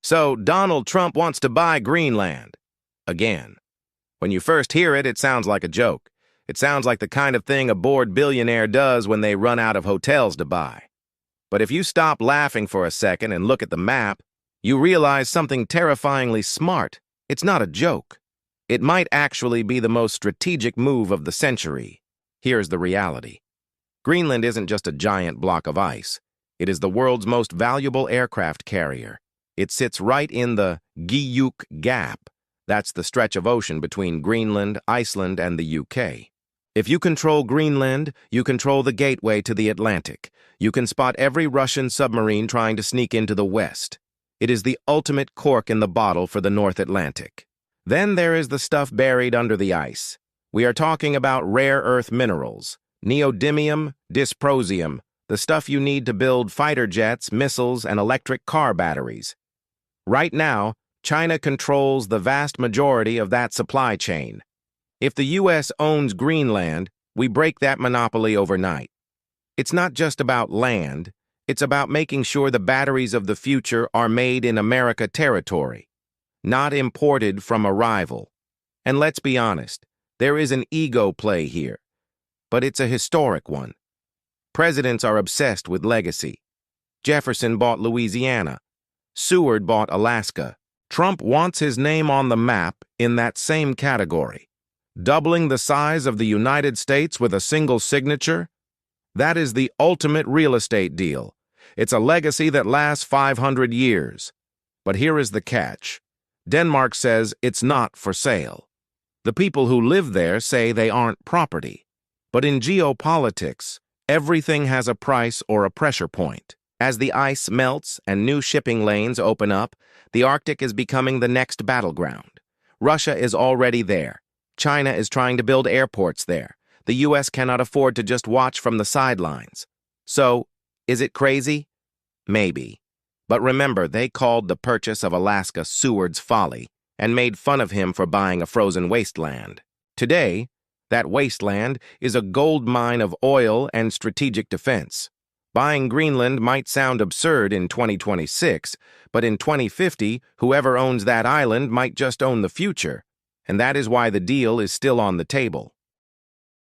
So Donald Trump wants to buy Greenland. Again. When you first hear it, it sounds like a joke. It sounds like the kind of thing a bored billionaire does when they run out of hotels to buy. But if you stop laughing for a second and look at the map, you realize something terrifyingly smart. It's not a joke. It might actually be the most strategic move of the century. Here's the reality. Greenland isn't just a giant block of ice. It is the world's most valuable aircraft carrier. It sits right in the Guyuk Gap. That's the stretch of ocean between Greenland, Iceland, and the UK. If you control Greenland, you control the gateway to the Atlantic. You can spot every Russian submarine trying to sneak into the West. It is the ultimate cork in the bottle for the North Atlantic. Then there is the stuff buried under the ice. We are talking about rare earth minerals, neodymium, dysprosium, the stuff you need to build fighter jets, missiles, and electric car batteries. Right now, China controls the vast majority of that supply chain. If the U.S. owns Greenland, we break that monopoly overnight. It's not just about land, it's about making sure the batteries of the future are made in America territory, not imported from a rival. And let's be honest, there is an ego play here, but it's a historic one. Presidents are obsessed with legacy. Jefferson bought Louisiana. Seward bought Alaska. Trump wants his name on the map in that same category. Doubling the size of the United States with a single signature? That is the ultimate real estate deal. It's a legacy that lasts 500 years. But here is the catch. Denmark says it's not for sale. The people who live there say they aren't property. But in geopolitics, everything has a price or a pressure point. As the ice melts and new shipping lanes open up, the Arctic is becoming the next battleground. Russia is already there. China is trying to build airports there. The U.S. cannot afford to just watch from the sidelines. So, is it crazy? Maybe. But remember, they called the purchase of Alaska Seward's folly and made fun of him for buying a frozen wasteland. Today, that wasteland is a gold mine of oil and strategic defense. Buying Greenland might sound absurd in 2026, but in 2050, whoever owns that island might just own the future, and that is why the deal is still on the table.